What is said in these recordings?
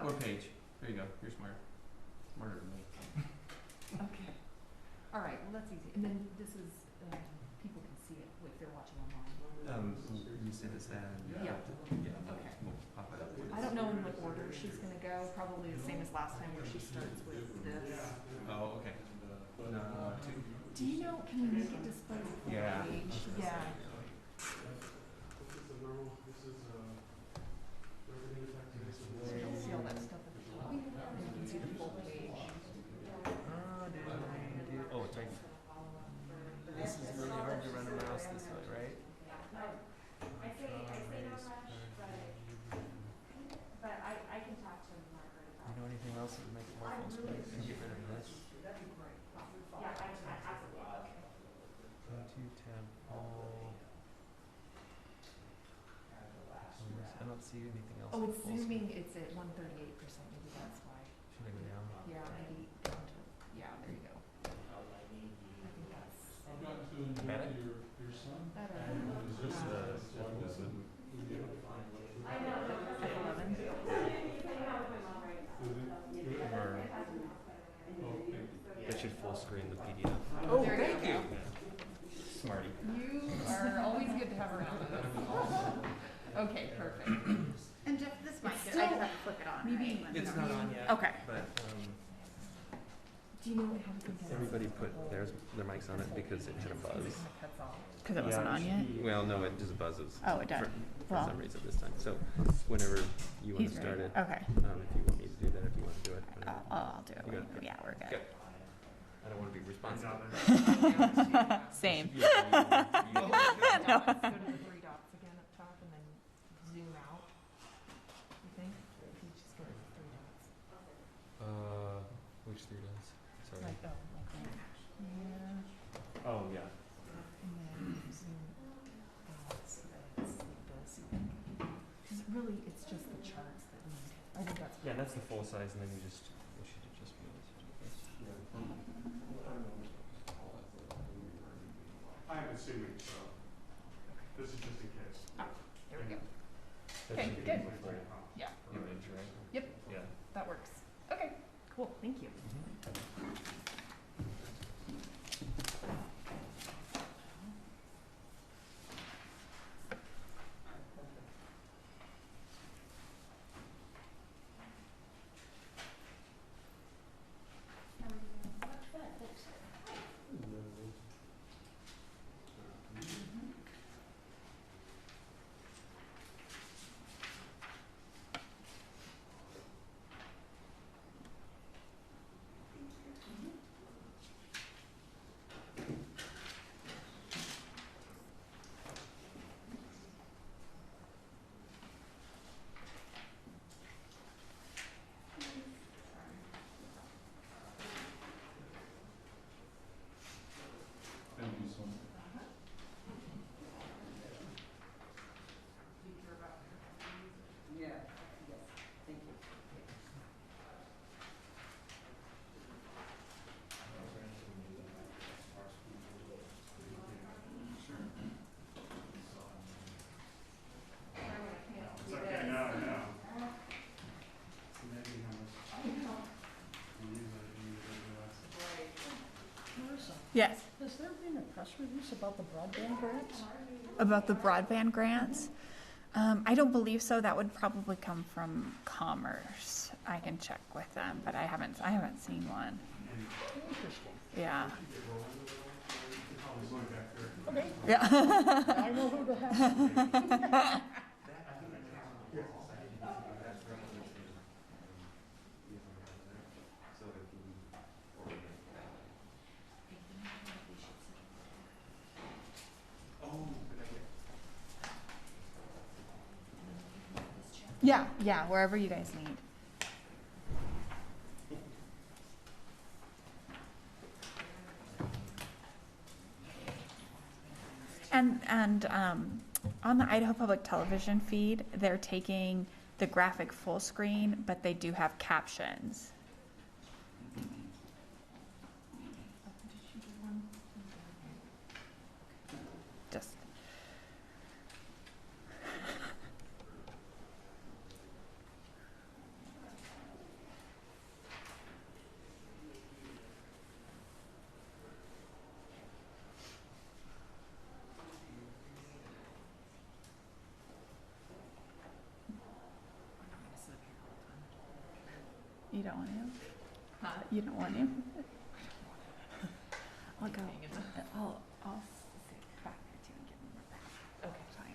Or Paige. There you go. You're smart. Smarter than me. Okay. All right. Well, that's easy. And then this is people can see it if they're watching online. You send us that. Yeah. Yeah. Okay. We'll pop it up. I don't know in what order she's gonna go. Probably the same as last time, where she starts with this. Oh, okay. No, Do you know? Can we make it display the full Yeah. page? Yeah. So you'll see all that stuff at the top, and you can see the full page. Oh, it's right. This is really hard to run a mouse this way, right? I say not much, but I can talk to Margaret about. You know anything else that would make it more full screen? Can you get rid of this? Yeah, I absolutely. Go to tab all. I don't see anything else. Oh, in it's full screen. zooming. It's at 138%. Maybe that's why. Should I go down? Yeah, maybe down to. Yeah, there you go. I think that's Better? better. Is this F11. or that should full screen the PDF. Oh, there thank you you. go. Smarty. You are always good to have around us. Okay, perfect. And Jeff, this mic, It's I just still- have to flip it on, maybe- right? It's not on yet. Okay. But Do you know how to get everybody put their mics on it because it had a buzz. cuts off? Because it wasn't on yet? Well, no, it just buzzes. Oh, it does. For Well, some reason this time. So whenever you want he's to start ready. it, Okay. if you want me to do that, if you want to do it. whatever. I'll do it. You got it. Yeah, we're good. Good. I don't want to be responsible. Same. Should be okay. Go to the three dots again up top and then zoom out. You think? If you just go to the three dots. Which three dots? Sorry. Like, oh, like that. Yeah. Oh, yeah. And then zoom out so that it's like this, you think? Because really, it's just the charts that need. I think that's. Yeah, that's the full size, and then we should just be able to do this. I'm assuming so. This is just in case. Ah, there we go. That Okay, should be good. the full Yeah, image, right? Yep. Yeah. that works. Okay, cool, thank you. Thank you so much. Yeah, yes, thank you. It's okay, no. It's amazing how much you use it. Marissa, Yes, has there been a press release about the broadband grants? about the broadband grants. I don't believe so. That would probably come from Commerce. I can check with them, but I haven't seen one. Interesting. Yeah. Okay, Yeah. I know who to ask. Yeah, wherever you guys need. And on the Idaho Public Television feed, they're taking the graphic full screen, but they do have captions. Just. You don't want him? Huh? You don't want him? I'll go. Hang it up. I'll sit back there too and get him back. Okay. Fine.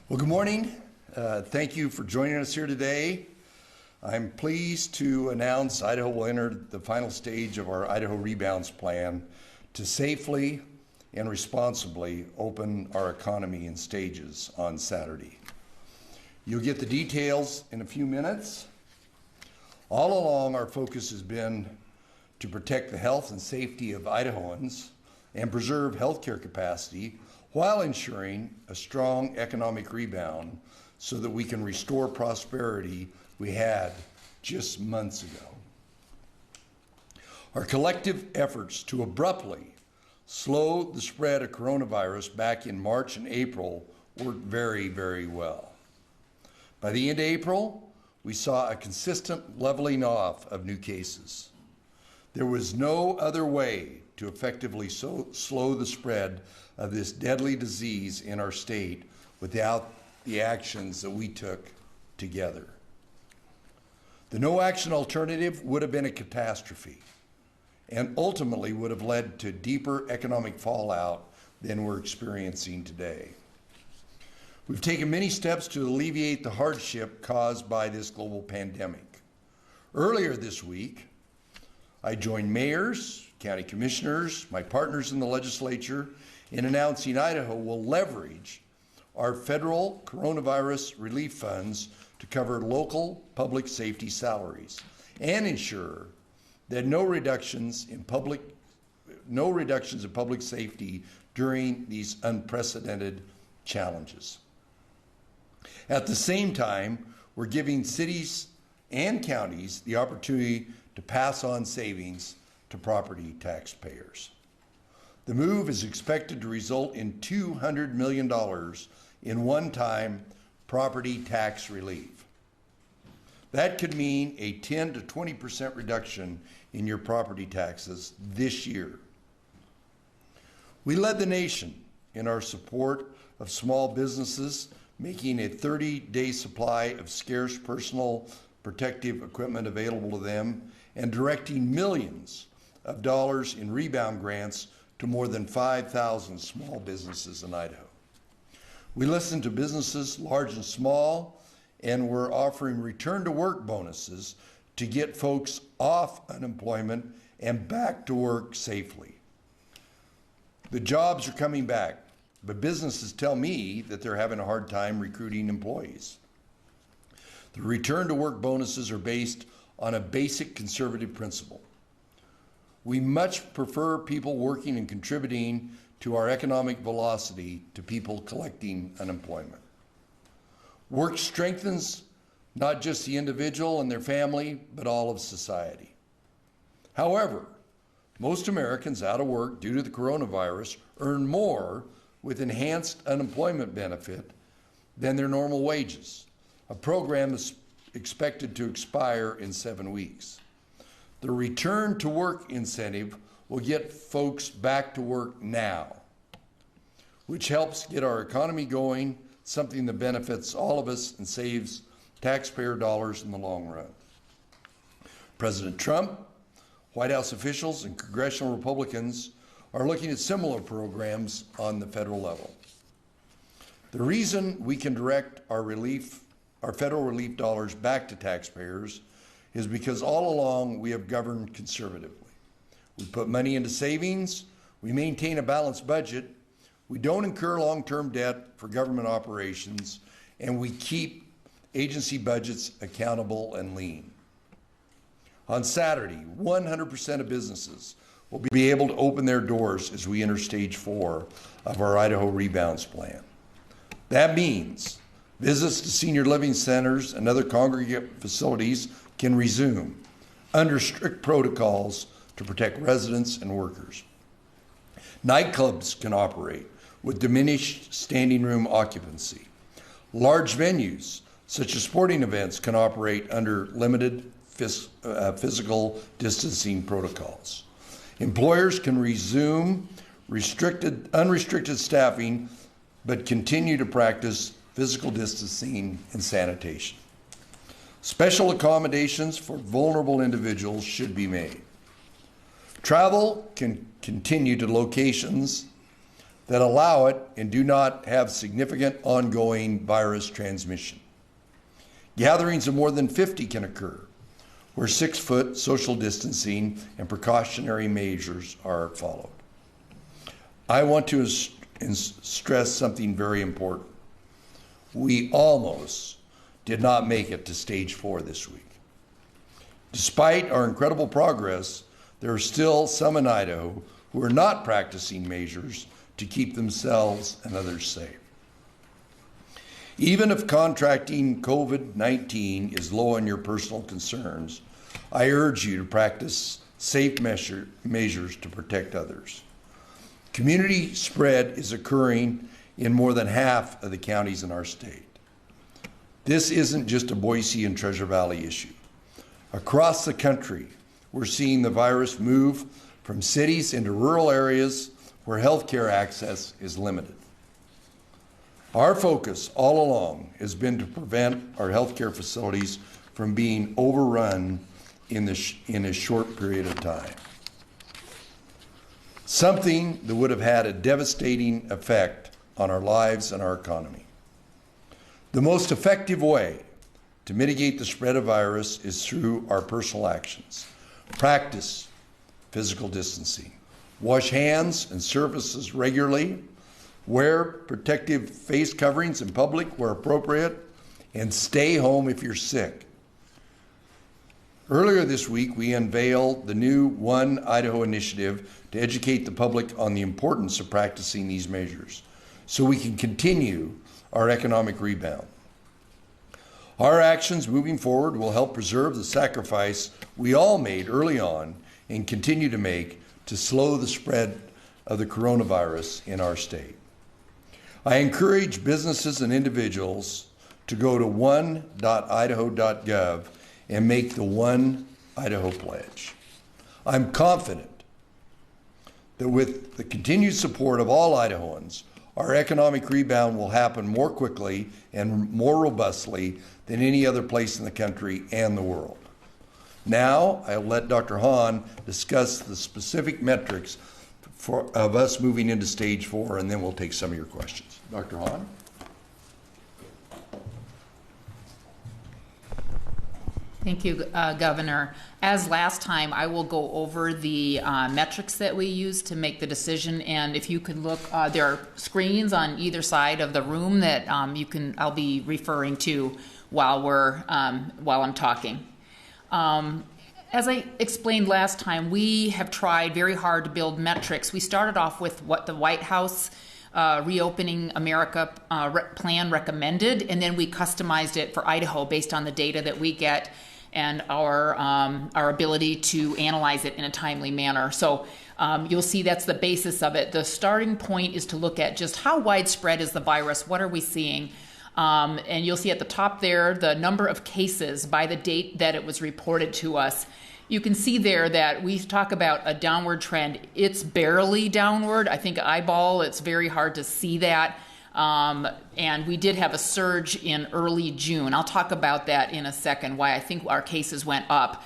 Well, good morning. Thank you for joining us here today. I'm pleased to announce Idaho will enter the final stage of our Idaho Rebounds Plan to safely and responsibly open our economy in stages on Saturday. You'll get the details in a few minutes. All along, our focus has been to protect the health and safety of Idahoans and preserve healthcare capacity while ensuring a strong economic rebound so that we can restore prosperity we had just months ago. Our collective efforts to abruptly slow the spread of coronavirus back in March and April worked very, very well. By the end of April, we saw a consistent leveling off of new cases. There was no other way to effectively slow the spread of this deadly disease in our state without the actions that we took together. The no action alternative would have been a catastrophe and ultimately would have led to deeper economic fallout than we're experiencing today. We've taken many steps to alleviate the hardship caused by this global pandemic. Earlier this week, I joined mayors, county commissioners, my partners in the legislature in announcing Idaho will leverage our federal coronavirus relief funds to cover local public safety salaries and ensure that no reductions in public safety during these unprecedented challenges. At the same time, we're giving cities and counties the opportunity to pass on savings to property taxpayers. The move is expected to result in $200 million in one-time property tax relief. That could mean a 10 to 20% reduction in your property taxes this year. We led the nation in our support of small businesses, making a 30-day supply of scarce personal protective equipment available to them and directing millions of dollars in rebound grants to more than 5,000 small businesses in Idaho. We listened to businesses large and small, and we're offering return to work bonuses to get folks off unemployment and back to work safely. The jobs are coming back, but businesses tell me that they're having a hard time recruiting employees. The return to work bonuses are based on a basic conservative principle. We much prefer people working and contributing to our economic velocity to people collecting unemployment. Work strengthens not just the individual and their family, but all of society. However, most Americans out of work due to the coronavirus earn more with enhanced unemployment benefit than their normal wages. A program is expected to expire in 7 weeks. The return to work incentive will get folks back to work now, which helps get our economy going, something that benefits all of us and saves taxpayer dollars in the long run. President Trump, White House officials, and congressional Republicans are looking at similar programs on the federal level. The reason we can direct our federal relief dollars back to taxpayers is because all along we have governed conservatively. We put money into savings, we maintain a balanced budget, we don't incur long-term debt for government operations, and we keep agency budgets accountable and lean. On Saturday, 100% of businesses will be able to open their doors as we enter stage 4 of our Idaho Rebounds Plan. That means visits to senior living centers and other congregate facilities can resume under strict protocols to protect residents and workers. Nightclubs can operate with diminished standing room occupancy. Large venues, such as sporting events, can operate under limited physical distancing protocols. Employers can resume unrestricted staffing, but continue to practice physical distancing and sanitation. Special accommodations for vulnerable individuals should be made. Travel can continue to locations that allow it and do not have significant ongoing virus transmission. Gatherings of more than 50 can occur, where 6-foot social distancing and precautionary measures are followed. I want to stress something very important. We almost did not make it to stage 4 this week. Despite our incredible progress, there are still some in Idaho who are not practicing measures to keep themselves and others safe. Even if contracting COVID-19 is low on your personal concerns, I urge you to practice safe measures to protect others. Community spread is occurring in more than half of the counties in our state. This isn't just a Boise and Treasure Valley issue. Across the country, we're seeing the virus move from cities into rural areas where healthcare access is limited. Our focus all along has been to prevent our healthcare facilities from being overrun in a short period of time. something that would have had a devastating effect on our lives and our economy. The most effective way to mitigate the spread of virus is through our personal actions. Practice physical distancing. Wash hands and surfaces regularly. Wear protective face coverings in public where appropriate. And stay home if you're sick. Earlier this week, we unveiled the new One Idaho initiative to educate the public on the importance of practicing these measures so we can continue our economic rebound. Our actions moving forward will help preserve the sacrifice we all made early on and continue to make to slow the spread of the coronavirus in our state. I encourage businesses and individuals to go to one.idaho.gov and make the One Idaho Pledge. I'm confident that with the continued support of all Idahoans, our economic rebound will happen more quickly and more robustly than any other place in the country and the world. Now, I'll let Dr. Hahn discuss the specific metrics of us moving into stage 4, and then we'll take some of your questions. Dr. Hahn? Thank you, Governor. As last time, I will go over the metrics that we use to make the decision. And if you could look, there are screens on either side of the room that I'll be referring to while I'm talking. As I explained last time, we have tried very hard to build metrics. We started off with what the White House Reopening America plan recommended, and then we customized it for Idaho based on the data that we get and our ability to analyze it in a timely manner. So you'll see that's the basis of it. The starting point is to look at just how widespread is the virus, what are we seeing? And you'll see at the top there the number of cases by the date that it was reported to us. You can see there that we talk about a downward trend. It's barely downward. I think eyeball, it's very hard to see that. And we did have a surge in early June. I'll talk about that in a second, why I think our cases went up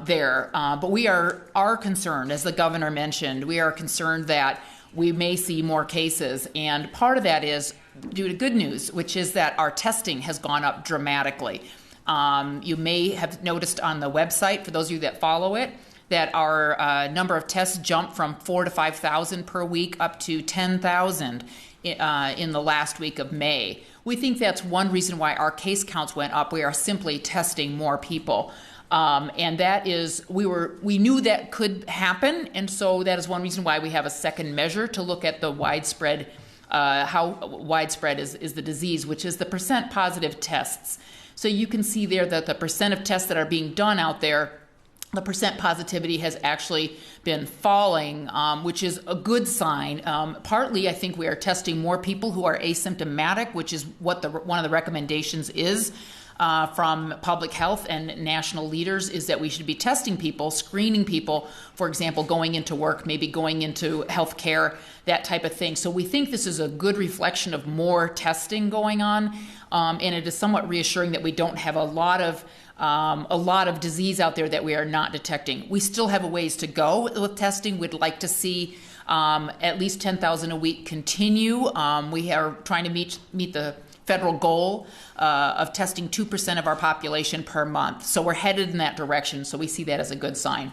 there. But we are concerned, as the governor mentioned, we are concerned that we may see more cases. And part of that is due to good news, which is that our testing has gone up dramatically. You may have noticed on the website, for those of you that follow it, that our number of tests jumped from 4,000 to 5,000 per week up to 10,000 in the last week of May. We think that's one reason why our case counts went up. We are simply testing more people. And that is, we knew that could happen, and so that is one reason why we have a second measure to look at the widespread, how widespread is the disease, which is the percent positive tests. So you can see there that the percent of tests that are being done out there, the percent positivity has actually been falling, which is a good sign. Partly, I think we are testing more people who are asymptomatic, which is what one of the recommendations is from public health and national leaders, is that we should be testing people, screening people, for example, going into work, maybe going into healthcare, that type of thing. So we think this is a good reflection of more testing going on, and it is somewhat reassuring that we don't have a lot of disease out there that we are not detecting. We still have a ways to go with testing. We'd like to see at least 10,000 a week continue. We are trying to meet the federal goal of testing 2% of our population per month. So we're headed in that direction, so we see that as a good sign.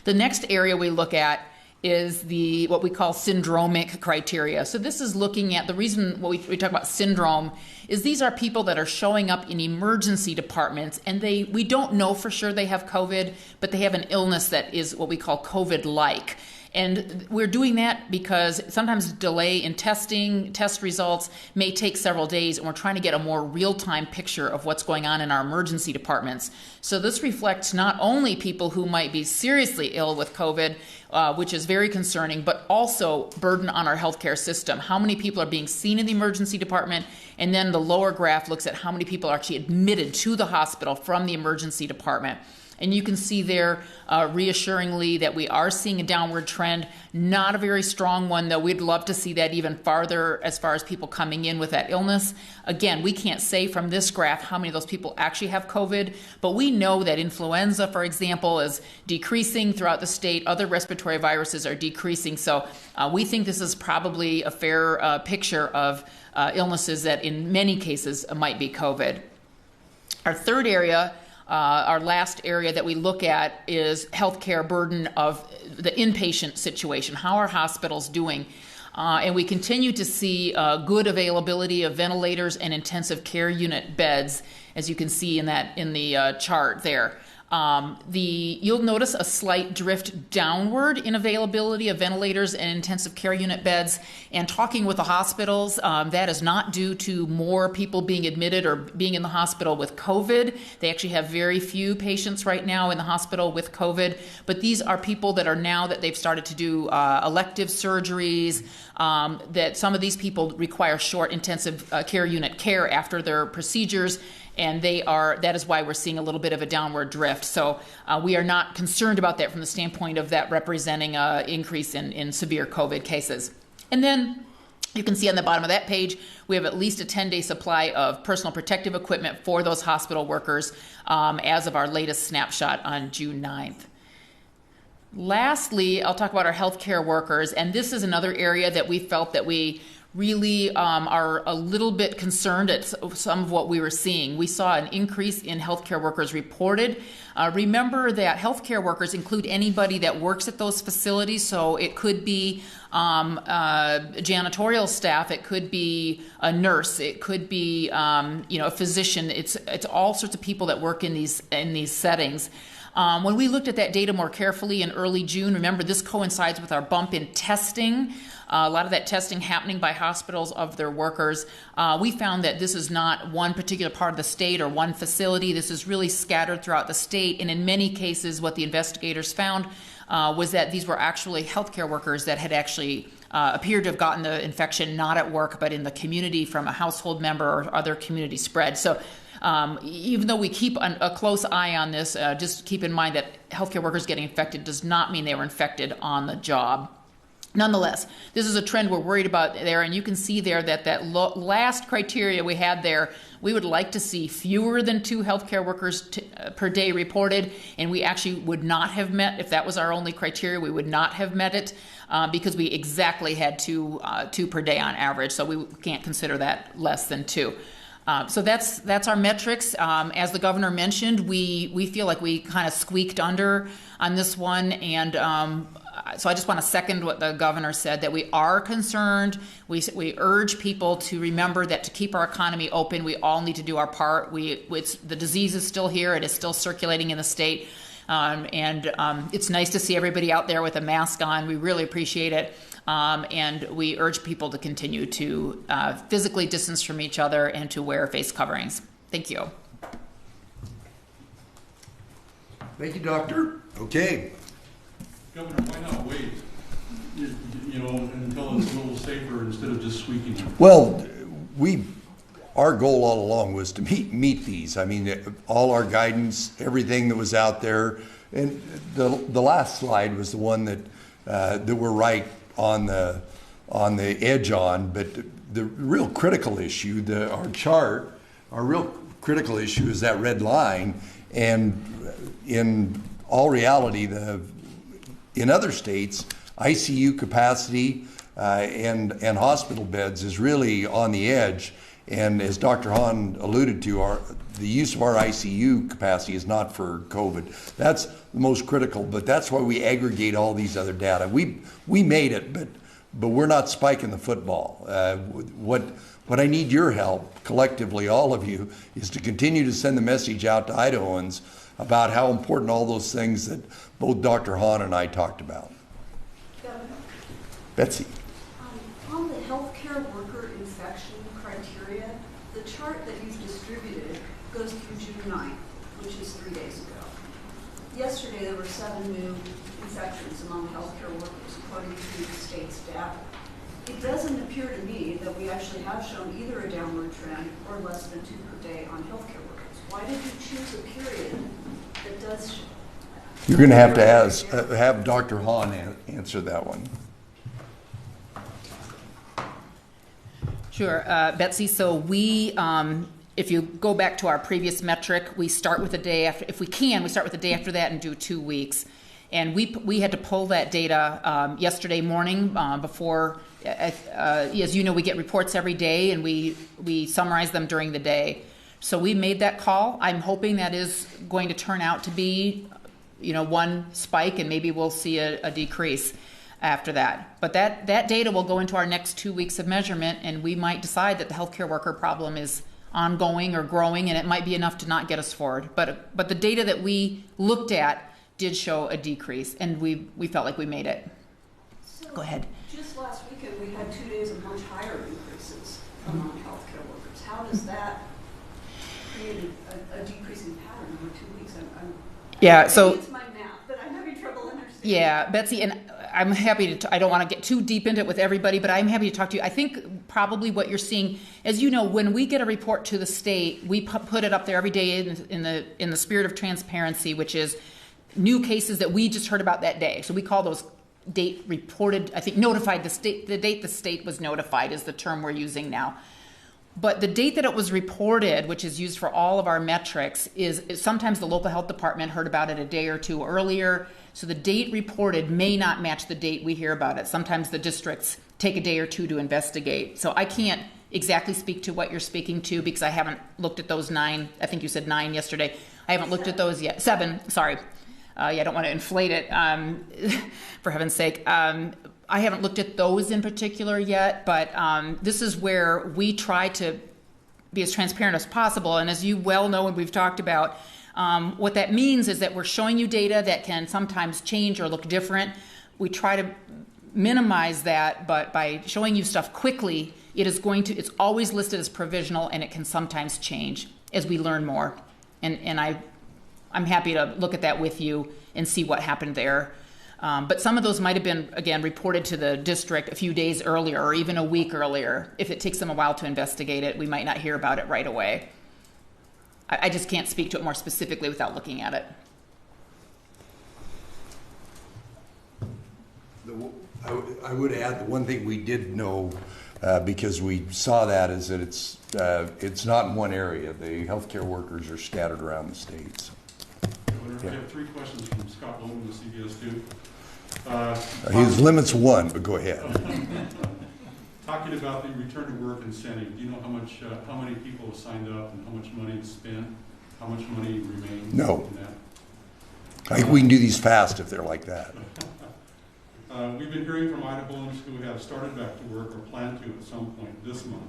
The next area we look at is what we call syndromic criteria. So this is looking at the reason we talk about syndrome is these are people that are showing up in emergency departments, and we don't know for sure they have COVID, but they have an illness that is what we call COVID-like. And we're doing that because sometimes delay in testing, test results may take several days, and we're trying to get a more real-time picture of what's going on in our emergency departments. So this reflects not only people who might be seriously ill with COVID, which is very concerning, but also burden on our healthcare system. How many people are being seen in the emergency department? And then the lower graph looks at how many people are actually admitted to the hospital from the emergency department. And you can see there reassuringly that we are seeing a downward trend, not a very strong one, though we'd love to see that even farther as far as people coming in with that illness. Again, we can't say from this graph how many of those people actually have COVID, but we know that influenza, for example, is decreasing throughout the state. Other respiratory viruses are decreasing. So we think this is probably a fair picture of illnesses that in many cases might be COVID. Our third area, our last area that we look at is healthcare burden of the inpatient situation. How are hospitals doing? And we continue to see good availability of ventilators and intensive care unit beds, as you can see in the chart there. You'll notice a slight drift downward in availability of ventilators and intensive care unit beds. And talking with the hospitals, that is not due to more people being admitted or being in the hospital with COVID. They actually have very few patients right now in the hospital with COVID. But these are people that are now that they've started to do elective surgeries, that some of these people require short intensive care unit care after their procedures. And that is why we're seeing a little bit of a downward drift. So we are not concerned about that from the standpoint of that representing an increase in severe COVID cases. And then you can see on the bottom of that page, we have at least a 10-day supply of personal protective equipment for those hospital workers as of our latest snapshot on June 9th. Lastly, I'll talk about our healthcare workers. And this is another area that we felt that we really are a little bit concerned at some of what we were seeing. We saw an increase in healthcare workers reported. Remember that healthcare workers include anybody that works at those facilities, so it could be janitorial staff, it could be a nurse, it could be a physician. It's all sorts of people that work in these settings. When we looked at that data more carefully in early June, remember this coincides with our bump in testing. A lot of that testing happening by hospitals of their workers. We found that this is not one particular part of the state or one facility. This is really scattered throughout the state. And in many cases, what the investigators found was that these were actually healthcare workers that had actually appeared to have gotten the infection not at work, but in the community from a household member or other community spread. So even though we keep a close eye on this, just keep in mind that healthcare workers getting infected does not mean they were infected on the job. Nonetheless, this is a trend we're worried about there, and you can see there that last criteria we had there, we would like to see fewer than 2 healthcare workers per day reported, and we actually would not have met, if that was our only criteria, we would not have met it because we exactly had 2 per day on average, so we can't consider that less than 2. So that's our metrics. As the governor mentioned, we feel like we kind of squeaked under on this one, and so I just want to second what the governor said, that we are concerned. We urge people to remember that to keep our economy open, we all need to do our part. The disease is still here. It is still circulating in the state. And it's nice to see everybody out there with a mask on. We really appreciate it. And we urge people to continue to physically distance from each other and to wear face coverings. Thank you. Thank you, Doctor. Okay. Governor, why not wait, until it's a little safer instead of just squeaking? Well, our goal all along was to meet these. I mean, all our guidance, everything that was out there, and the last slide was the one that we're right on the edge on. But the real critical issue, our real critical issue is that red line, and in all reality, in other states, ICU capacity and hospital beds is really on the edge. And as Dr. Hahn alluded to, the use of our ICU capacity is not for COVID. That's the most critical, but that's why we aggregate all these other data. We made it, but we're not spiking the football. What I need your help, collectively, all of you, is to continue to send the message out to Idahoans about how important all those things that both Dr. Hahn and I talked about. Betsy. On the healthcare worker infection criteria, the chart that you've distributed goes through June 9th, which is 3 days ago. Yesterday, there were 7 new infections among healthcare workers, according to the state's data. It doesn't appear to me that we actually have shown either a downward trend or less than 2 per day on healthcare workers. Why did you choose a period that does show. You're going to have have Dr. Hahn answer that one. Sure, Betsy. So we, if you go back to our previous metric, we start with the day after. If we can, we start with the day after that and do 2 weeks. And we had to pull that data yesterday morning before. As you know, we get reports every day, and we summarize them during the day. So we made that call. I'm hoping that is going to turn out to be, one spike, and maybe we'll see a decrease after that. But that data will go into our next 2 weeks of measurement, and we might decide that the healthcare worker problem is ongoing or growing, and it might be enough to not get us forward. But the data that we looked at did show a decrease, and we felt like we made it. So Go ahead. Just last weekend, we had 2 days of much higher increases among healthcare workers. How does that create a decreasing pattern over 2 weeks? Yeah, so it's my math, but I'm having trouble understanding. Yeah, Betsy, and I'm happy to, I don't want to get too deep into it with everybody, but I'm happy to talk to you. I think probably what you're seeing, as you know, when we get a report to the state, we put it up there every day in the spirit of transparency, which is new cases that we just heard about that day. So we call those date reported, I think notified, the date the state was notified is the term we're using now. But the date that it was reported, which is used for all of our metrics, is sometimes the local health department heard about it a day or two earlier. So the date reported may not match the date we hear about it. Sometimes the districts take a day or two to investigate. So I can't exactly speak to what you're speaking to because I haven't looked at those 9. I think you said 9 yesterday. I haven't looked at those yet. 7, sorry. I don't want to inflate it, for heaven's sake. I haven't looked at those in particular yet, but this is where we try to be as transparent as possible. And as you well know and we've talked about, what that means is that we're showing you data that can sometimes change or look different. We try to minimize that, but by showing you stuff quickly, it's always listed as provisional, and it can sometimes change as we learn more. And I'm happy to look at that with you and see what happened there. But some of those might have been, again, reported to the district a few days earlier or even a week earlier. If it takes them a while to investigate it, we might not hear about it right away. I just can't speak to it more specifically without looking at it. I would add the one thing we did know because we saw that is that it's not in one area. The healthcare workers are scattered around the state. So. I have 3 questions from Scott Bowman with CBS 2. His limit's 1, but go ahead. Talking about the return to work incentive, do you know how many people have signed up and how much money is spent? How much money remains? No. In that? I think we can do these fast if they're like that. We've been hearing from Idahoans who have started back to work or plan to at some point this month.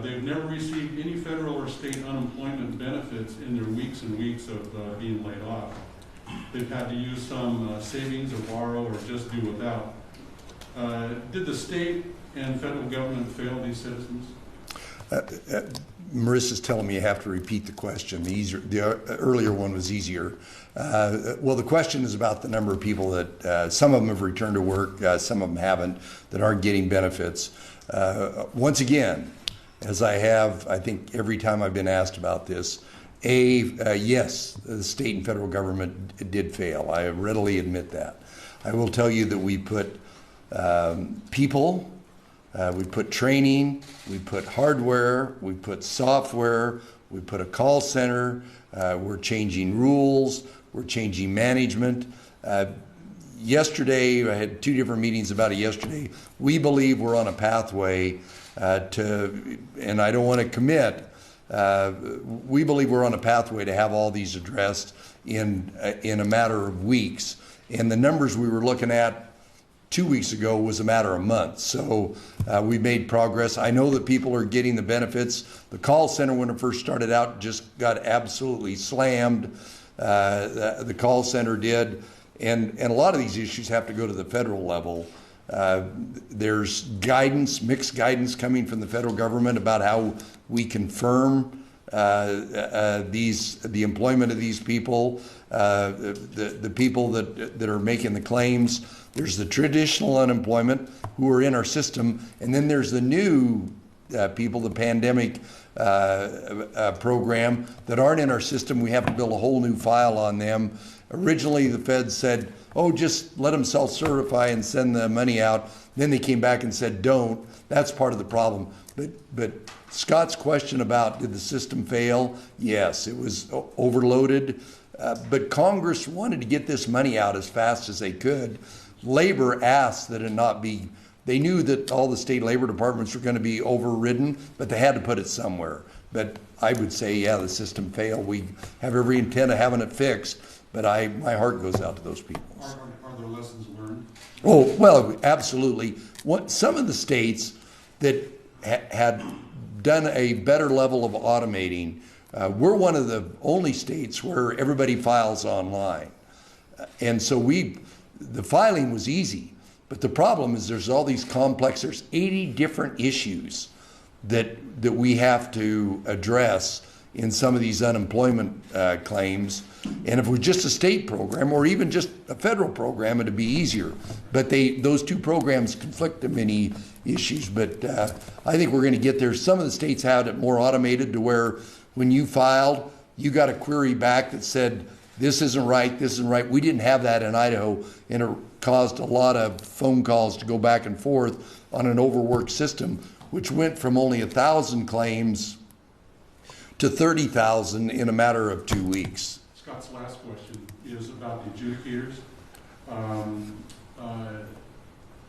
They've never received any federal or state unemployment benefits in their weeks and weeks of being laid off. They've had to use some savings or borrow or just do without. Did the state and federal government fail these citizens? Marissa's telling me you have to repeat the question. The earlier one was easier. Well, the question is about the number of people that some of them have returned to work, some of them haven't, that aren't getting benefits. Once again, as I have, I think every time I've been asked about this, yes, the state and federal government did fail. I readily admit that. I will tell you that we put people, we put training, we put hardware, we put software, we put a call center, we're changing rules, we're changing management. Yesterday, I had 2 different meetings about it yesterday. We believe we're on a pathway and I don't want to commit, we believe we're on a pathway to have all these addressed in a matter of weeks. And the numbers we were looking at 2 weeks ago was a matter of months. So we made progress. I know that people are getting the benefits. The call center, when it first started out, just got absolutely slammed. The call center did. And a lot of these issues have to go to the federal level. There's guidance, mixed guidance coming from the federal government about how we confirm the employment of these people, the people that are making the claims. There's the traditional unemployment who are in our system, and then there's the new people, the pandemic program, that aren't in our system. We have to build a whole new file on them. Originally, the feds said, oh, just let them self-certify and send the money out. Then they came back and said, don't. That's part of the problem. But Scott's question about did the system fail? Yes, it was overloaded. But Congress wanted to get this money out as fast as they could. Labor asked that it not be. They knew that all the state labor departments were going to be overridden, but they had to put it somewhere. But I would say, yeah, the system failed. We have every intent of having it fixed, but my heart goes out to those people. Are there lessons learned? Oh, well, absolutely. Some of the states that had done a better level of automating, we're one of the only states where everybody files online. And so the filing was easy. But the problem is there's all these there's 80 different issues that we have to address in some of these unemployment claims. And if it was just a state program or even just a federal program, it'd be easier. But those two programs conflict in many issues. But I think we're going to get there. Some of the states had it more automated to where when you filed, you got a query back that said, this isn't right, this isn't right. We didn't have that in Idaho, and it caused a lot of phone calls to go back and forth on an overworked system, which went from only 1,000 claims to 30,000 in a matter of 2 weeks. Scott's last question is about the adjudicators.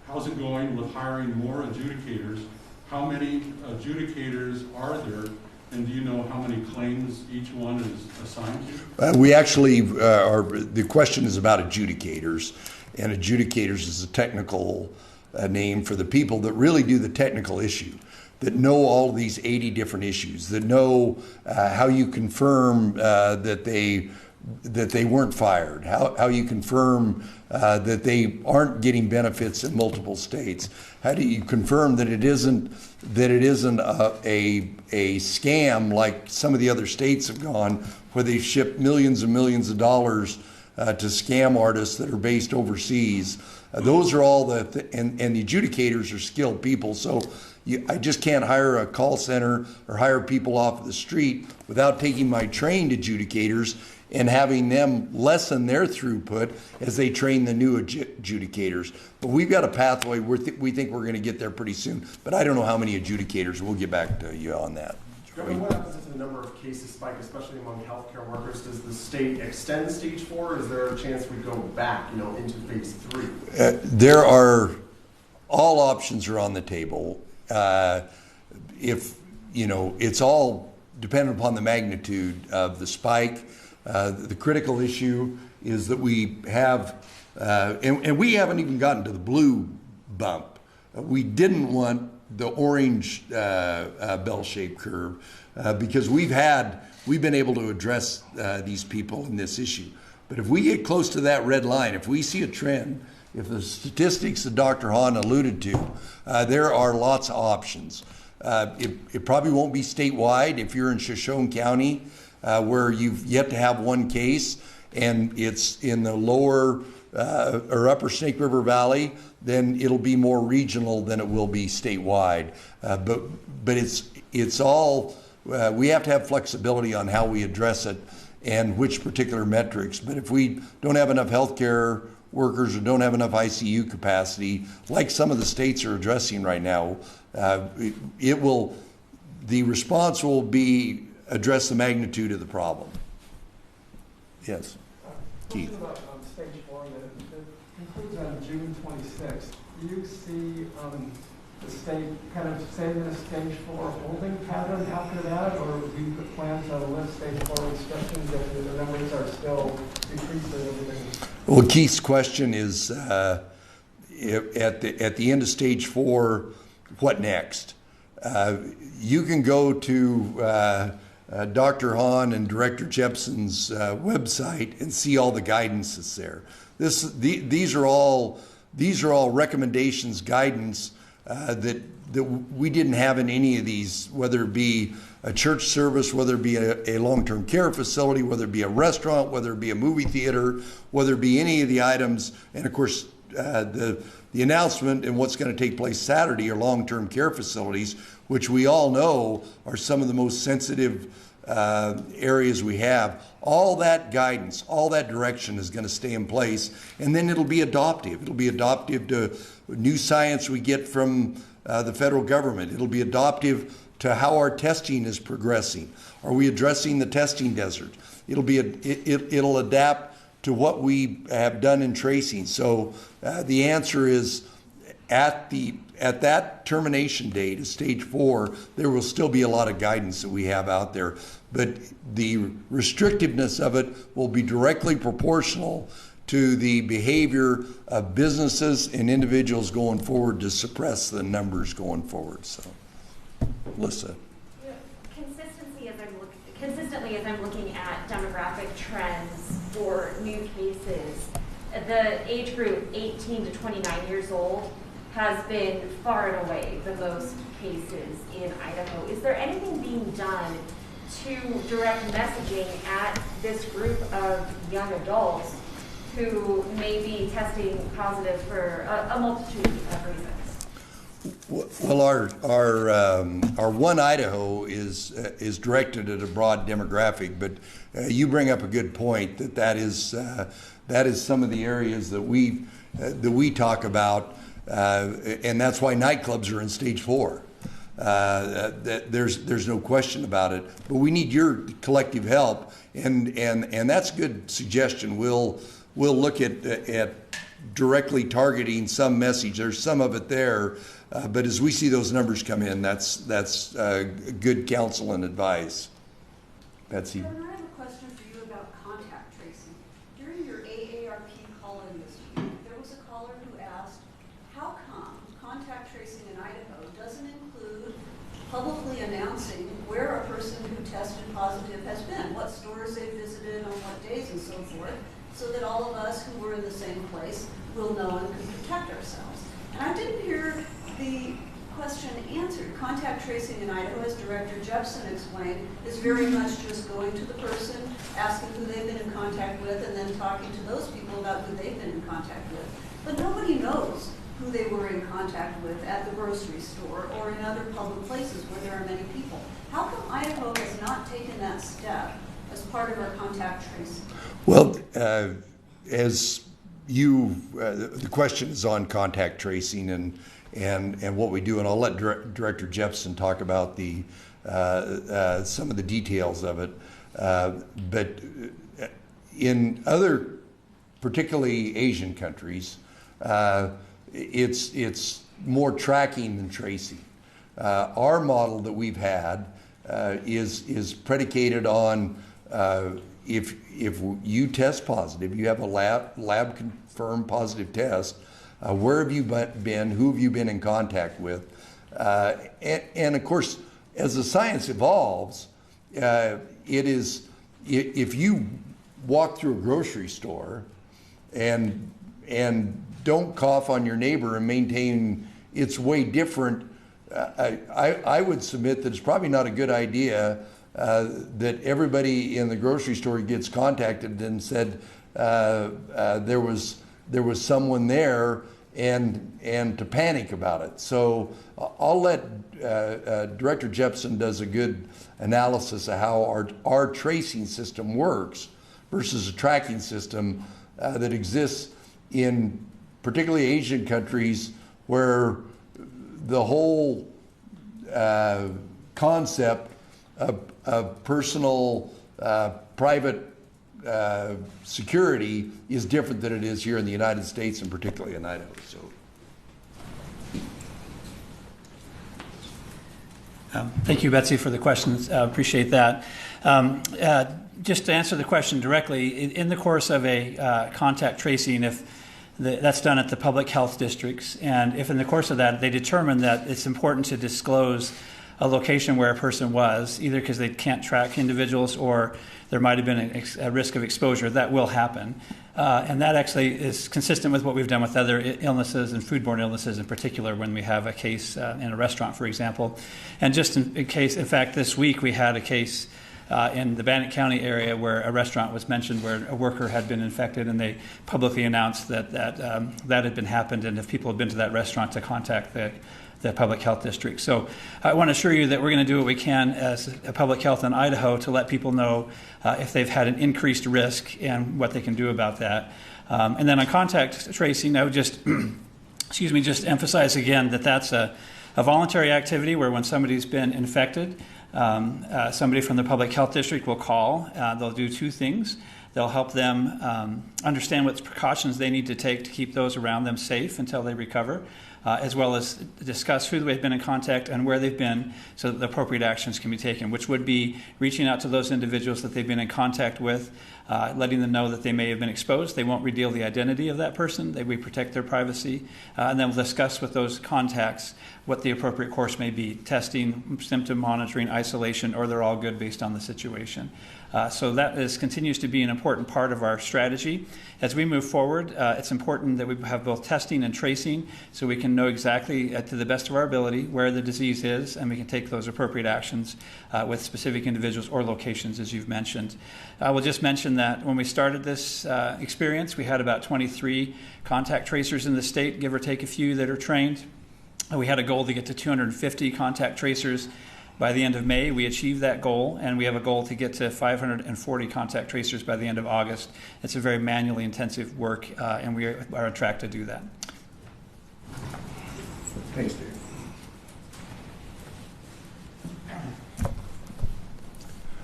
How's it going with hiring more adjudicators? How many adjudicators are there? And do you know how many claims each one is assigned to? We actually the question is about adjudicators, and adjudicators is a technical name for the people that really do the technical issue, that know all these 80 different issues, that know how you confirm that they weren't fired, how you confirm that they aren't getting benefits in multiple states, how do you confirm that it isn't a scam like some of the other states have gone, where they've shipped millions and millions of dollars to scam artists that are based overseas. Those are all and the adjudicators are skilled people. So I just can't hire a call center or hire people off the street without taking my trained adjudicators and having them lessen their throughput as they train the new adjudicators. But we've got a pathway. We think we're going to get there pretty soon. But I don't know how many adjudicators. We'll get back to you on that. Governor, what happens if the number of cases spike, especially among healthcare workers? Does the state extend stage 4? Or is there a chance we go back, into phase 3? There are, all options are on the table. It's all dependent upon the magnitude of the spike. The critical issue is that we have, and we haven't even gotten to the blue bump. We didn't want the orange bell-shaped curve because we've been able to address these people in this issue. But if we get close to that red line, if we see a trend, if the statistics that Dr. Hahn alluded to, there are lots of options. It probably won't be statewide. If you're in Shoshone County, where you've yet to have one case, and it's in the lower or upper Snake River Valley, then it'll be more regional than it will be statewide. But it's all, we have to have flexibility on how we address it and which particular metrics. But if we don't have enough healthcare workers or don't have enough ICU capacity, like some of the states are addressing right now, the response will be address the magnitude of the problem. Yes, Keith. About stage 4 that concludes on June 26th. Do you see the state kind of staying in a stage 4 holding pattern after that, or do you plan to lift stage 4 restrictions if the numbers are still decreasing? Well, Keith's question is at the end of stage 4, what next? You can go to Dr. Hahn and Director Jepson's website and see all the guidance that's there. These are all recommendations, guidance that we didn't have in any of these, whether it be a church service, whether it be a long-term care facility, whether it be a restaurant, whether it be a movie theater, whether it be any of the items, and of course the the announcement and what's going to take place Saturday are long-term care facilities, which we all know are some of the most sensitive areas we have. All that guidance, all that direction is going to stay in place, and then it'll be adoptive. It'll be adoptive to new science we get from the federal government. It'll be adoptive to how our testing is progressing. Are we addressing the testing desert? It'll adapt to what we have done in tracing. So the answer is at that termination date of stage 4, there will still be a lot of guidance that we have out there, but the restrictiveness of it will be directly proportional to the behavior of businesses and individuals going forward to suppress the numbers going forward. So, Melissa. Consistently, as I'm looking at demographic trends for new cases, the age group 18 to 29 years old has been far and away the most cases in Idaho. Is there anything being done to direct messaging at this group of young adults who may be testing positive for a multitude of reasons? Well, our One Idaho is directed at a broad demographic, but you bring up a good point that is some of the areas that we talk about, and that's why nightclubs are in stage 4. There's no question about it, but we need your collective help, and that's a good suggestion. We'll look at directly targeting some message. There's some of it there. But as we see those numbers come in, that's good counsel and advice. Betsy. Governor, I have a question for you about contact tracing. During your AARP call-in this week, there was a caller who asked, how come contact tracing in Idaho doesn't include publicly announcing where a person who tested positive has been, what stores they visited, on what days, and so forth, so that all of us who were in the same place will know and can protect ourselves? And I didn't hear the question answered. Contact tracing in Idaho, as Director Jepson explained, is very much just going to the person, asking who they've been in contact with, and then talking to those people about who they've been in contact with. But nobody knows who they were in contact with at the grocery store or in other public places where there are many people. How come Idaho has not taken that step as part of our contact tracing? Well, as the question is on contact tracing and what we do, and I'll let Director Jepson talk about some of the details of it. But in other, particularly Asian countries, it's more tracking than tracing. Our model that we've had is predicated on if you test positive, you have a lab confirmed positive test. Where have you been? Who have you been in contact with? And of course, as the science evolves, if you walk through a grocery store and don't cough on your neighbor and maintain, it's way different. I would submit that it's probably not a good idea that everybody in the grocery store gets contacted and said there was someone there and to panic about it. So I'll let Director Jepson does a good analysis of how our tracing system works versus a tracking system that exists in particularly Asian countries where the whole concept of personal private security is different than it is here in the United States and particularly in Idaho. So, thank you, Betsy, for the questions. Appreciate that. Just to answer the question directly, in the course of a contact tracing, that's done at the public health districts, and if in the course of that they determine that it's important to disclose a location where a person was, either because they can't track individuals or there might have been a risk of exposure, that will happen. And that actually is consistent with what we've done with other illnesses and foodborne illnesses in particular when we have a case in a restaurant, for example. And just in fact, this week we had a case in the Bannock County area where a restaurant was mentioned where a worker had been infected, and they publicly announced that had been happened, and if people had been to that restaurant to contact the public health district. So I want to assure you that we're going to do what we can as a public health in Idaho to let people know if they've had an increased risk and what they can do about that. And then on contact tracing, I would just just emphasize again that that's a voluntary activity where when somebody's been infected, somebody from the public health district will call. They'll do two things. They'll help them understand what precautions they need to take to keep those around them safe until they recover, as well as discuss who they've been in contact and where they've been so that the appropriate actions can be taken, which would be reaching out to those individuals that they've been in contact with, letting them know that they may have been exposed. They won't reveal the identity of that person. We protect their privacy. And then we'll discuss with those contacts what the appropriate course may be, testing, symptom monitoring, isolation, or they're all good based on the situation. So that continues to be an important part of our strategy. As we move forward, it's important that we have both testing and tracing so we can know exactly, to the best of our ability, where the disease is, and we can take those appropriate actions with specific individuals or locations, as you've mentioned. I will just mention that when we started this experience, we had about 23 contact tracers in the state, give or take a few that are trained. We had a goal to get to 250 contact tracers by the end of May. We achieved that goal, and we have a goal to get to 540 contact tracers by the end of August. It's a very manually intensive work, and we are on track to do that. Thanks, Dave.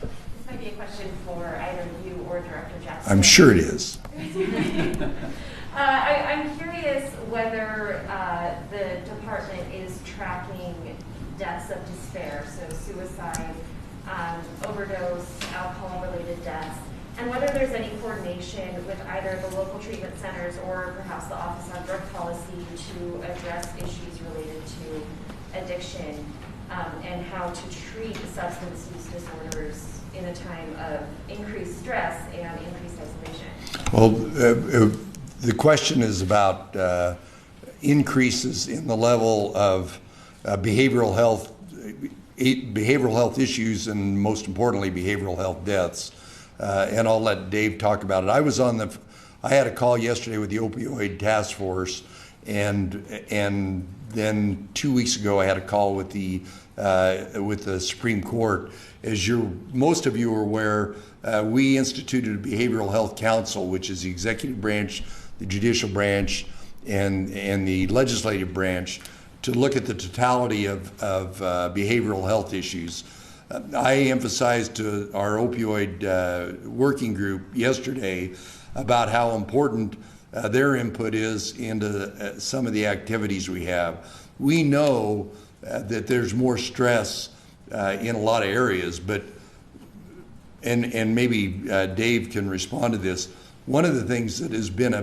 This might be a question for either you or Director Jackson. I'm sure it is. I'm curious whether the department is tracking deaths of despair, so suicide, overdose, alcohol-related deaths, and whether there's any coordination with either the local treatment centers or perhaps the Office on Drug Policy to address issues related to addiction and how to treat substance use disorders in a time of increased stress and increased isolation. Well, the question is about increases in the level of behavioral health issues, and most importantly, behavioral health deaths. And I'll let Dave talk about it. I had a call yesterday with the opioid task force, and then 2 weeks ago I had a call with the Supreme Court. As most of you are aware, we instituted a behavioral health council, which is the executive branch, the judicial branch, and the legislative branch, to look at the totality of behavioral health issues. I emphasized to our opioid working group yesterday about how important their input is into some of the activities we have. We know that there's more stress in a lot of areas, but and maybe Dave can respond to this. One of the things that has been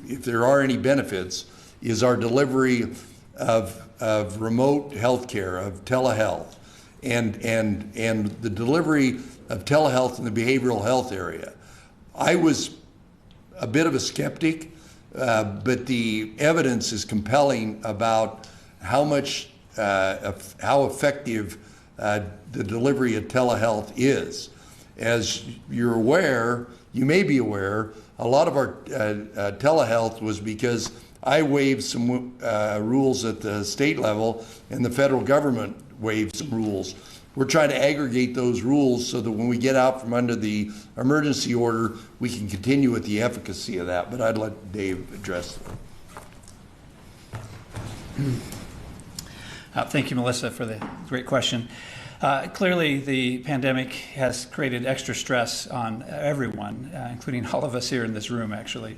if there are any benefits, is our delivery of remote healthcare, of telehealth, and the delivery of telehealth in the behavioral health area. I was a bit of a skeptic, but the evidence is compelling about how effective the delivery of telehealth is. As you're aware, you may be aware, a lot of our telehealth was because I waived some rules at the state level, and the federal government waived some rules. We're trying to aggregate those rules so that when we get out from under the emergency order, we can continue with the efficacy of that. But I'd let Dave address that. Thank you, Melissa, for the great question. Clearly, the pandemic has created extra stress on everyone, including all of us here in this room, actually.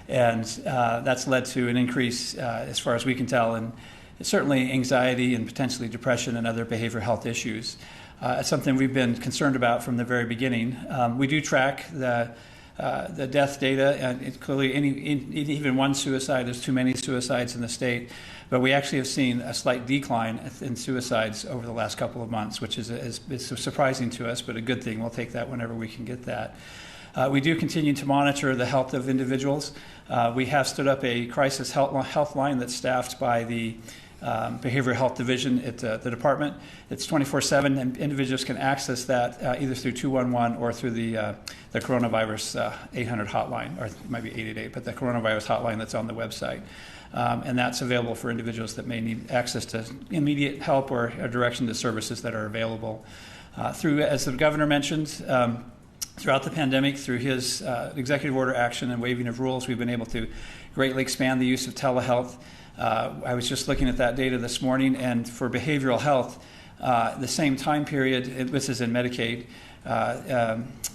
And that's led to an increase, as far as we can tell, in certainly anxiety and potentially depression and other behavioral health issues. It's something we've been concerned about from the very beginning. We do track the death data, and clearly even one suicide is too many suicides in the state. But we actually have seen a slight decline in suicides over the last couple of months, which is surprising to us, but a good thing. We'll take that whenever we can get that. We do continue to monitor the health of individuals. We have stood up a crisis health line that's staffed by the behavioral health division at the department. It's 24/7, and individuals can access that either through 211 or through the coronavirus 800 hotline, or it might be 888, but the coronavirus hotline that's on the website. And that's available for individuals that may need access to immediate help or a direction to services that are available. As the governor mentioned, throughout the pandemic, through his executive order action and waiving of rules, we've been able to greatly expand the use of telehealth. I was just looking at that data this morning, and for behavioral health, the same time period, this is in Medicaid,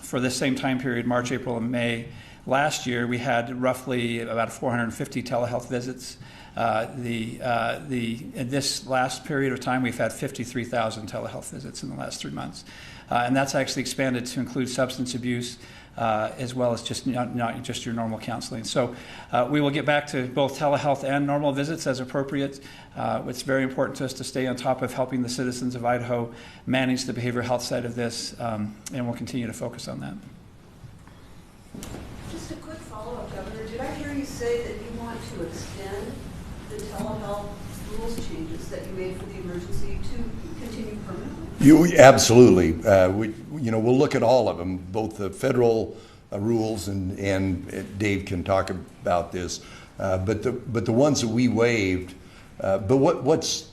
for this same time period, March, April, and May, last year, we had roughly about 450 telehealth visits. In this last period of time, we've had 53,000 telehealth visits in the last 3 months. And that's actually expanded to include substance abuse, as well as just not just your normal counseling. So we will get back to both telehealth and normal visits as appropriate. It's very important to us to stay on top of helping the citizens of Idaho manage the behavioral health side of this, and we'll continue to focus on that. Just a quick follow-up, Governor. Did I hear you say that you want to extend the telehealth rules changes that you made for the emergency to continue permanently? Absolutely. We'll look at all of them, both the federal rules, and Dave can talk about this, but the ones that we waived. But what's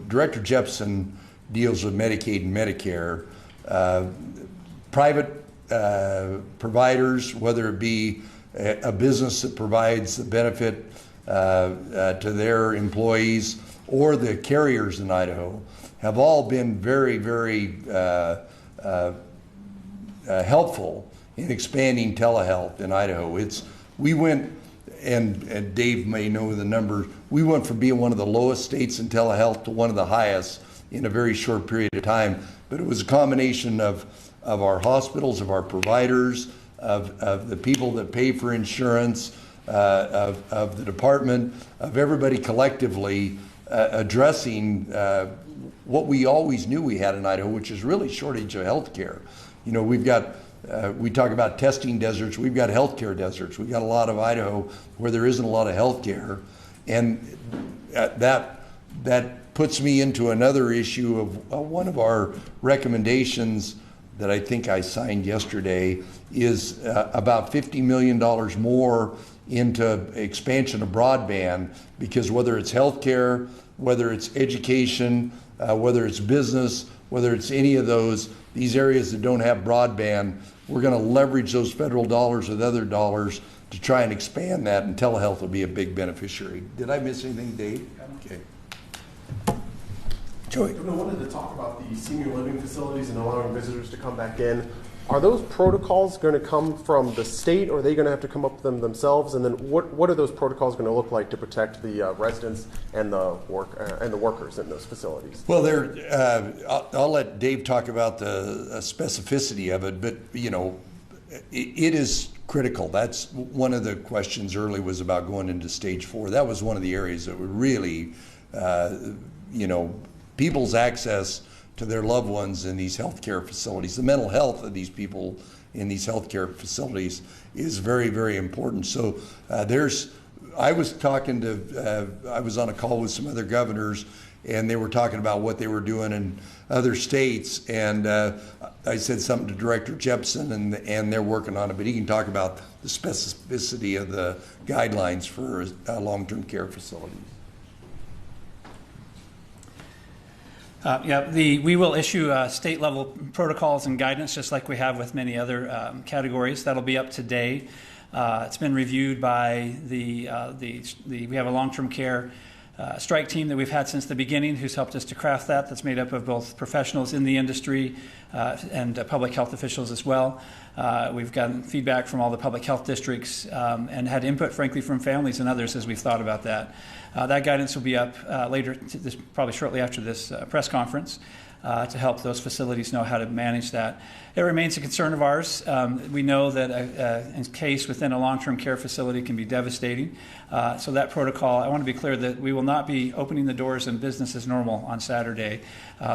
Director Jepson deals with Medicaid and Medicare. Private providers, whether it be a business that provides the benefit to their employees, or the carriers in Idaho, have all been very, very helpful in expanding telehealth in Idaho. We went, and Dave may know the numbers, we went from being one of the lowest states in telehealth to one of the highest in a very short period of time. But it was a combination of our hospitals, of our providers, of the people that pay for insurance, of the department, of everybody collectively addressing what we always knew we had in Idaho, which is really shortage of health care. We've got, we talk about testing deserts, we've got healthcare deserts. We've got a lot of Idaho where there isn't a lot of health care. And that puts me into another issue of one of our recommendations that I think I signed yesterday is about $50 million more into expansion of broadband, because whether it's healthcare, whether it's education, whether it's business, whether it's any of these areas that don't have broadband, we're going to leverage those federal dollars with other dollars to try and expand that, and telehealth will be a big beneficiary. Did I miss anything, Dave? Okay. Joey. I wanted to talk about the senior living facilities and allowing visitors to come back in. Are those protocols going to come from the state, or are they going to have to come up with them themselves? And then what are those protocols going to look like to protect the residents and the workers in those facilities? Well, I'll let Dave talk about the specificity of it, but it is critical. That's one of the questions early was about going into stage 4. That was one of the areas that would really, people's access to their loved ones in these healthcare facilities. The mental health of these people in these healthcare facilities is very, very important. So I was on a call with some other governors, and they were talking about what they were doing in other states. And I said something to Director Jepson, and they're working on it, but he can talk about the specificity of the guidelines for long-term care facilities. We will issue state-level protocols and guidance, just like we have with many other categories. That'll be up today. It's been reviewed by we have a long-term care strike team that we've had since the beginning, who's helped us to craft that. That's made up of both professionals in the industry and public health officials as well. We've gotten feedback from all the public health districts and had input, frankly, from families and others as we've thought about that. That guidance will be up later, probably shortly after this press conference, to help those facilities know how to manage that. It remains a concern of ours. We know that a case within a long-term care facility can be devastating. So that protocol, I want to be clear that we will not be opening the doors and business as normal on Saturday.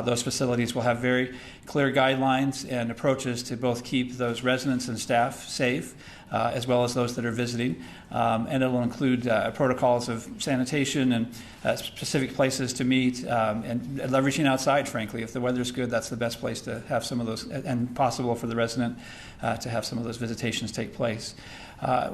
Those facilities will have very clear guidelines and approaches to both keep those residents and staff safe, as well as those that are visiting. And it will include protocols of sanitation and specific places to meet, and leveraging outside, frankly. If the weather's good, that's the best place to have some of those, and possible for the resident to have some of those visitations take place.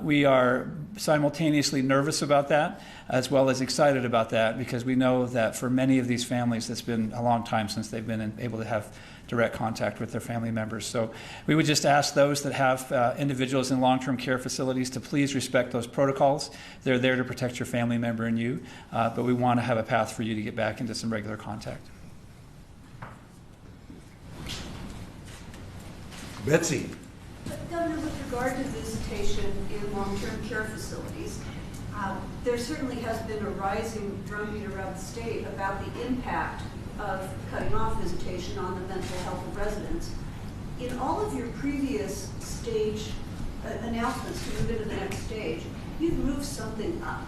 We are simultaneously nervous about that, as well as excited about that, because we know that for many of these families, it's been a long time since they've been able to have direct contact with their family members. So we would just ask those that have individuals in long-term care facilities to please respect those protocols. They're there to protect your family member and you, but we want to have a path for you to get back into some regular contact. Betsy. Governor, with regard to visitation in long-term care facilities, there certainly has been a rising drumbeat around the state about the impact of cutting off visitation on the mental health of residents. In all of your previous stage announcements to move into the next stage, you've moved something up.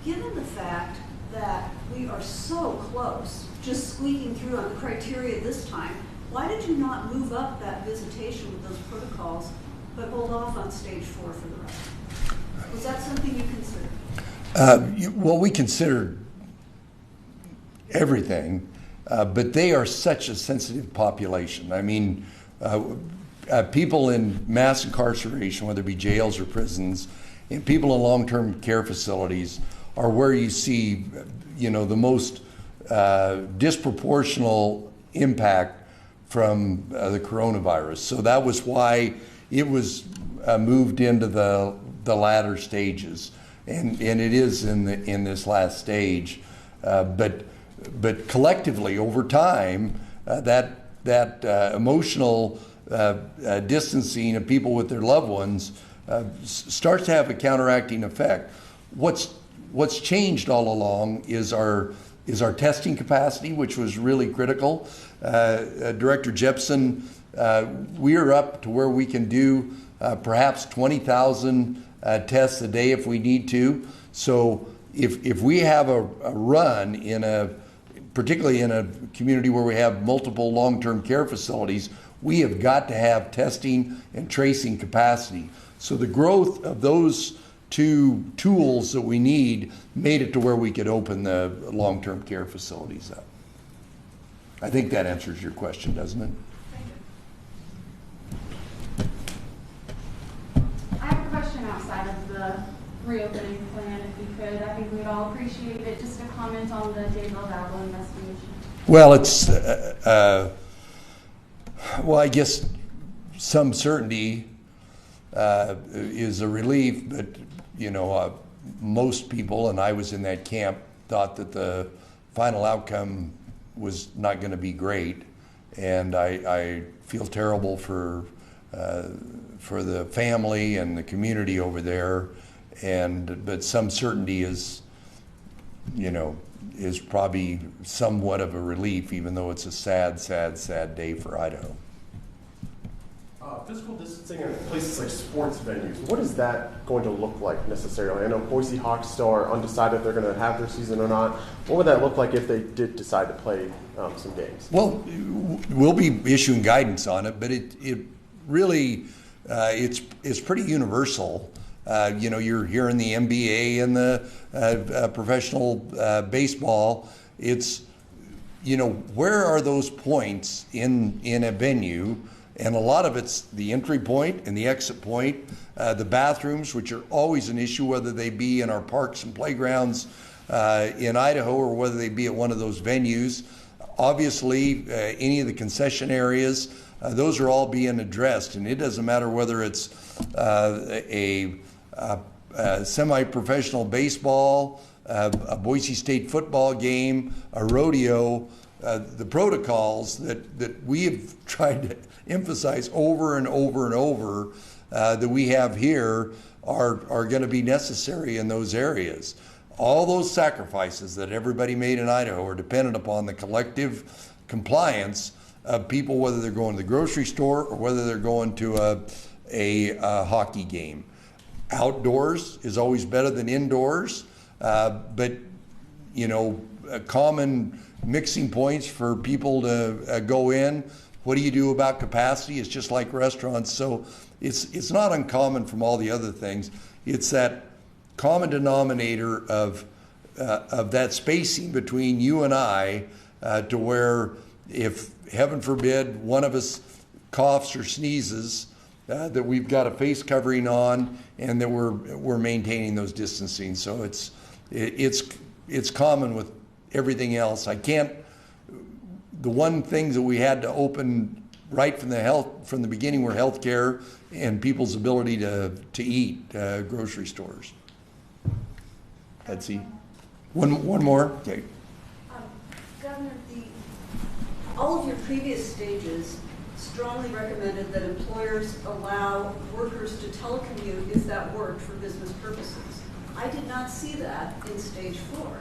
Given the fact that we are so close, just squeaking through on the criteria this time, why did you not move up that visitation with those protocols, but hold off on stage 4 for the rest? Was that something you considered? Well, we considered everything, but they are such a sensitive population. I mean, people in mass incarceration, whether it be jails or prisons, and people in long-term care facilities are where you see, the most disproportional impact from the coronavirus. So that was why it was moved into the latter stages, and it is in this last stage. But collectively, over time, that emotional distancing of people with their loved ones starts to have a counteracting effect. What's changed all along is our testing capacity, which was really critical. Director Jepson, we are up to where we can do perhaps 20,000 tests a day if we need to. So if we have a run particularly in a community where we have multiple long-term care facilities, we have got to have testing and tracing capacity. So the growth of those two tools that we need made it to where we could open the long-term care facilities up. I think that answers your question, doesn't it? I have a question outside of the reopening plan, if you could. I think we'd all appreciate it. Just a comment on the David Dabble investigation. Well, it's, I guess some certainty is a relief, but, most people, and I was in that camp, thought that the final outcome was not going to be great. And I feel terrible for the family and the community over there. But some certainty is probably somewhat of a relief, even though it's a sad, sad, sad day for Idaho. Physical distancing in places like sports venues, what is that going to look like necessarily? I know Boise Hawks still are undecided if they're going to have their season or not. What would that look like if they did decide to play some games? Well, we'll be issuing guidance on it, but it really, it's pretty universal. You're hearing the NBA and the professional baseball. It's, where are those points in a venue? And a lot of it's the entry point and the exit point, the bathrooms, which are always an issue, whether they be in our parks and playgrounds in Idaho or whether they be at one of those venues. Obviously, any of the concession areas, those are all being addressed. And it doesn't matter whether it's a semi-professional baseball, a Boise State football game, a rodeo. The protocols that we have tried to emphasize over and over and over that we have here are going to be necessary in those areas. All those sacrifices that everybody made in Idaho are dependent upon the collective compliance of people, whether they're going to the grocery store or whether they're going to a hockey game. Outdoors is always better than indoors, but common mixing points for people to go in What do you do about capacity? It's just like restaurants. So it's not uncommon from all the other things. It's that common denominator of that spacing between you and I, to where if, heaven forbid, one of us coughs or sneezes, that we've got a face covering on, and that we're maintaining those distancing. So it's common with everything else. The one things that we had to open right from the beginning were healthcare and people's ability to eat, grocery stores. Betsy, one more. Okay. Governor, all of your previous stages strongly recommended that employers allow workers to telecommute if that worked for business purposes. I did not see that in stage 4.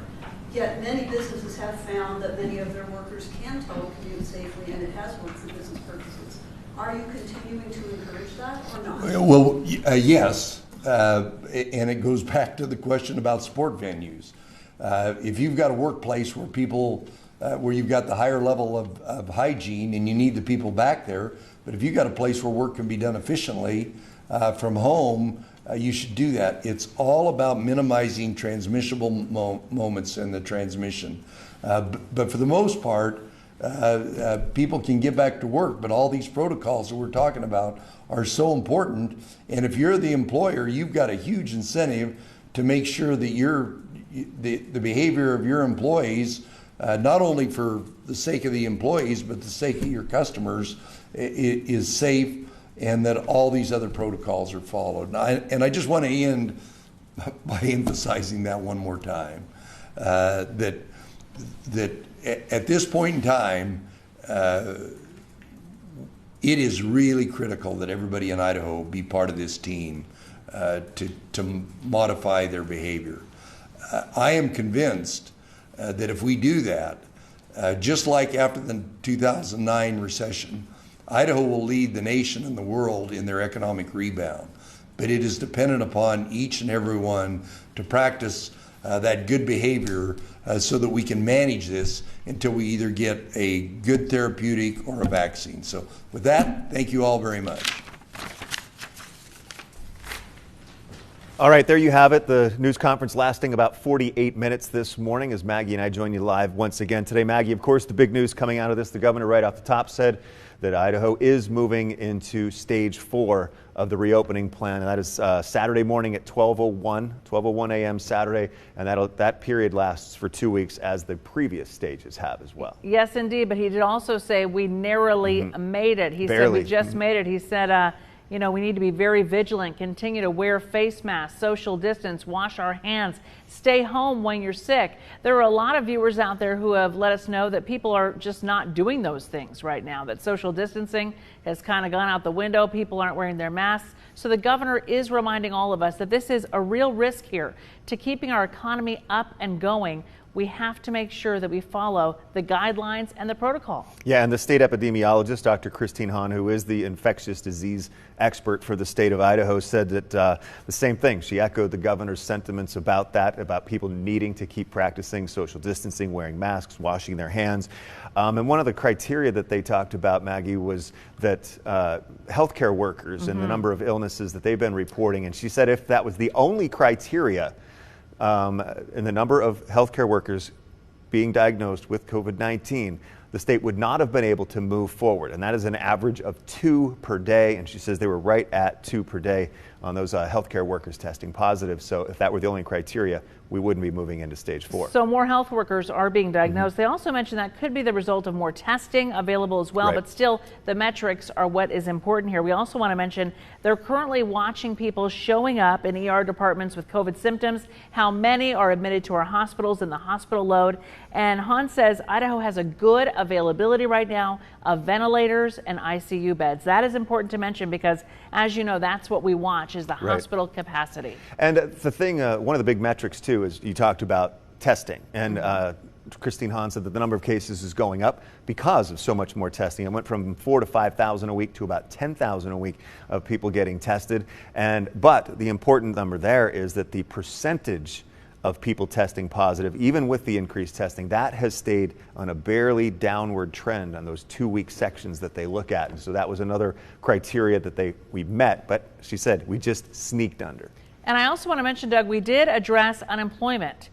Yet many businesses have found that many of their workers can telecommute safely, and it has worked for business purposes. Are you continuing to encourage that or not? Well, yes, and it goes back to the question about sport venues. If you've got a workplace where people, where you've got the higher level of hygiene and you need the people back there, but if you've got a place where work can be done efficiently from home, you should do that. It's all about minimizing transmissible moments in the transmission. But for the most part, people can get back to work, but all these protocols that we're talking about are so important. And if you're the employer, you've got a huge incentive to make sure that the behavior of your employees, not only for the sake of the employees, but the sake of your customers, is safe, and that all these other protocols are followed. And I just want to end by emphasizing that one more time, that at this point in time, it is really critical that everybody in Idaho be part of this team to modify their behavior. I am convinced that if we do that, just like after the 2009 recession, Idaho will lead the nation and the world in their economic rebound. But it is dependent upon each and every one to practice that good behavior so that we can manage this until we either get a good therapeutic or a vaccine. So with that, thank you all very much. All right, there you have it. The news conference lasting about 48 minutes this morning as Maggie and I join you live once again today. Maggie, of course, the big news coming out of this, the governor right off the top said that Idaho is moving into stage 4 of the reopening plan, and that is Saturday morning at 12:01 a.m. Saturday, and that period lasts for 2 weeks, as the previous stages have as well. Yes, indeed, but he did also say we narrowly made it. He said we just made it. He said, you know, we need to be very vigilant, continue to wear face masks, social distance, wash our hands, stay home when you're sick. There are a lot of viewers out there who have let us know that people are just not doing those things right now, that social distancing has kind of gone out the window. People aren't wearing their masks. So the governor is reminding all of us that this is a real risk here to keeping our economy up and going. We have to make sure that we follow the guidelines and the protocol. Yeah, and the state epidemiologist, Dr. Christine Hahn, who is the infectious disease expert for the state of Idaho, said that the same thing. She echoed the governor's sentiments about that, about people needing to keep practicing social distancing, wearing masks, washing their hands. And one of the criteria that they talked about, Maggie, was that healthcare workers and the number of illnesses that they've been reporting. And she said if that was the only criteria, and the number of healthcare workers being diagnosed with COVID-19, the state would not have been able to move forward. And that is an average of 2 per day. And she says they were right at 2 per day on those healthcare workers testing positive. So if that were the only criteria, we wouldn't be moving into stage 4. So more health workers are being diagnosed. They also mentioned that could be the result of more testing available as well, but still the metrics are what is important here. We also want to mention they're currently watching people showing up in ER departments with COVID symptoms, how many are admitted to our hospitals and the hospital load. And Hahn says Idaho has a good availability right now of ventilators and ICU beds. That is important to mention because, as you know, that's what we watch is the hospital capacity. And the thing, one of the big metrics too is you talked about testing, and Christine Hahn said that the number of cases is going up because of so much more testing. It went from 4,000 to 5,000 a week to about 10,000 a week of people getting tested. But the important number there is that the percentage of people testing positive, even with the increased testing, that has stayed on a barely downward trend on those 2-week sections that they look at. And so that was another criteria that we met, but she said we just sneaked under. And I also want to mention, Doug, we did address unemployment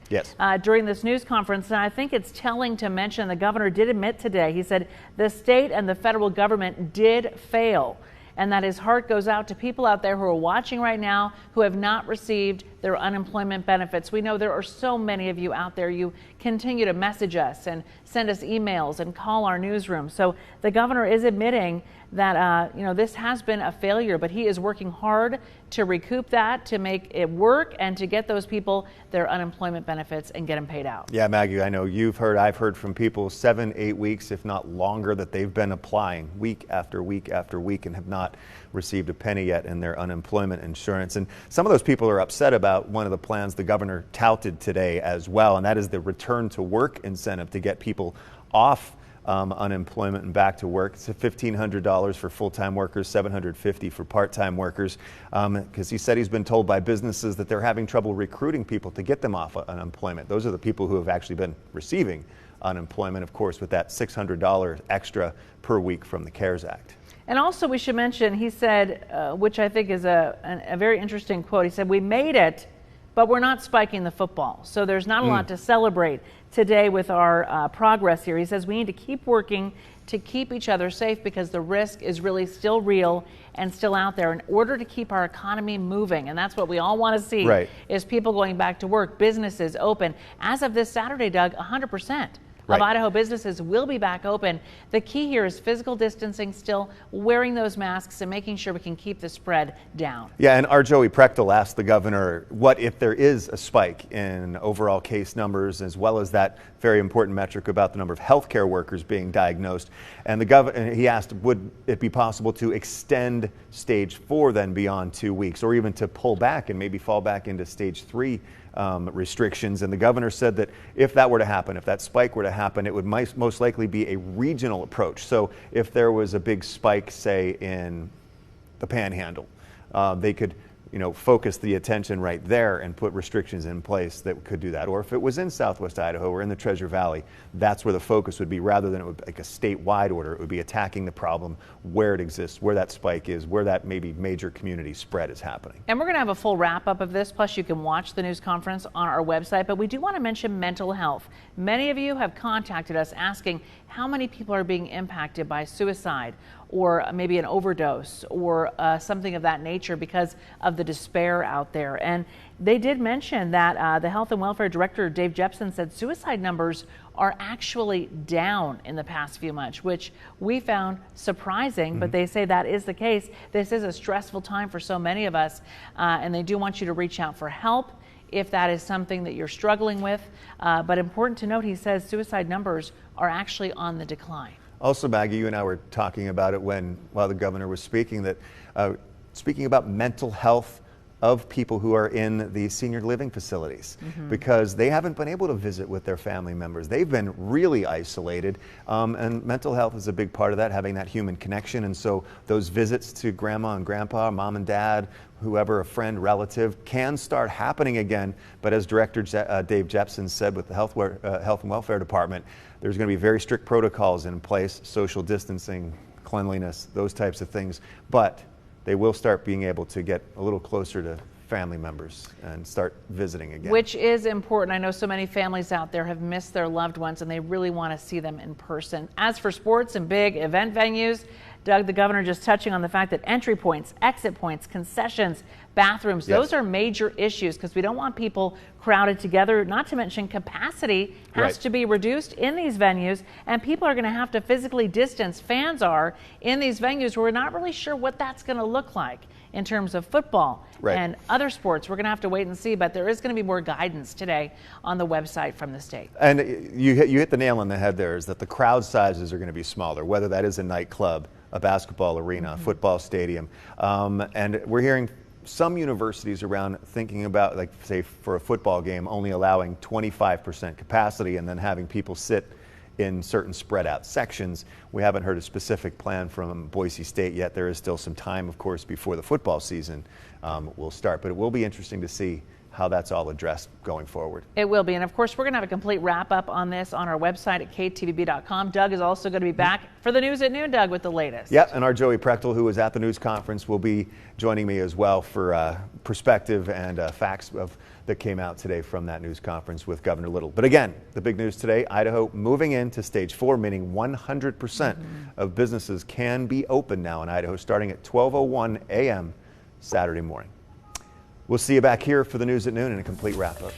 during this news conference, and I think it's telling to mention the governor did admit today, he said the state and the federal government did fail, and that his heart goes out to people out there who are watching right now who have not received their unemployment benefits. We know there are so many of you out there. You continue to message us and send us emails and call our newsroom. So the governor is admitting that this has been a failure, but he is working hard to recoup that, to make it work, and to get those people their unemployment benefits and get them paid out. Yeah, Maggie, I know I've heard from people 7-8 weeks, if not longer, that they've been applying week after week after week and have not received a penny yet in their unemployment insurance. And some of those people are upset about one of the plans the governor touted today as well, and that is the return to work incentive to get people off unemployment and back to work. It's $1,500 for full-time workers, $750 for part-time workers, because he said he's been told by businesses that they're having trouble recruiting people to get them off unemployment. Those are the people who have actually been receiving unemployment, of course, with that $600 extra per week from the CARES Act. And also we should mention, he said, which I think is a very interesting quote, he said, we made it, but we're not spiking the football. So there's not a lot to celebrate today with our progress here. He says we need to keep working to keep each other safe because the risk is really still real and still out there in order to keep our economy moving. And that's what we all want to see, is people going back to work, businesses open. As of this Saturday, Doug, 100%. Of Idaho businesses will be back open. The key here is physical distancing, still wearing those masks and making sure we can keep the spread down. Yeah, and our Joey Prechtel asked the governor, what if there is a spike in overall case numbers, as well as that very important metric about the number of healthcare workers being diagnosed. And he asked, would it be possible to extend stage 4 then beyond 2 weeks, or even to pull back and maybe fall back into stage 3 restrictions? And the governor said that if that were to happen, if that spike were to happen, it would most likely be a regional approach. So if there was a big spike, say, in the Panhandle, they could focus the attention right there and put restrictions in place that could do that. Or if it was in Southwest Idaho or in the Treasure Valley, that's where the focus would be, rather than it would like a statewide order. It would be attacking the problem where it exists, where that spike is, where that maybe major community spread is happening. And we're going to have a full wrap up of this, plus you can watch the news conference on our website, but we do want to mention mental health. Many of you have contacted us asking how many people are being impacted by suicide or maybe an overdose or something of that nature because of the despair out there. And they did mention that the Health and Welfare Director, Dave Jepson, said suicide numbers are actually down in the past few months, which we found surprising, but they say that is the case. This is a stressful time for so many of us, and they do want you to reach out for help if that is something that you're struggling with. But important to note, he says suicide numbers are actually on the decline. Also, Maggie, you and I were talking about it while the governor was speaking, that speaking about mental health of people who are in the senior living facilities, because they haven't been able to visit with their family members. They've been really isolated, and mental health is a big part of that, having that human connection. And so those visits to grandma and grandpa, mom and dad, whoever, a friend, relative, can start happening again. But as Director Dave Jepson said with the Health and Welfare Department, there's going to be very strict protocols in place, social distancing, cleanliness, those types of things. But they will start being able to get a little closer to family members and start visiting again. Which is important. I know so many families out there have missed their loved ones and they really want to see them in person. As for sports and big event venues, Doug, the governor just touching on the fact that entry points, exit points, concessions, bathrooms, those are major issues because we don't want people crowded together, not to mention capacity has to be reduced in these venues, and people are going to have to physically distance, fans are, in these venues where we're not really sure what that's going to look like in terms of football and other sports. We're going to have to wait and see, but there is going to be more guidance today on the website from the state. And you hit the nail on the head there, is that the crowd sizes are going to be smaller, whether that is a nightclub, a basketball arena, a football stadium. And we're hearing some universities around thinking about, like, say, for a football game, only allowing 25% capacity and then having people sit in certain spread out sections. We haven't heard a specific plan from Boise State yet. There is still some time, of course, before the football season will start, but it will be interesting to see how that's all addressed going forward. It will be. And of course, we're going to have a complete wrap up on this on our website at ktvb.com. Doug is also going to be back for the news at noon, Doug, with the latest. Yep, and our Joey Prechtel, who was at the news conference, will be joining me as well for perspective and facts that came out today from that news conference with Governor Little. But again, the big news today, Idaho moving into stage 4, meaning 100% of businesses can be open now in Idaho starting at 12:01 a.m. Saturday morning. We'll see you back here for the news at noon and a complete wrap up.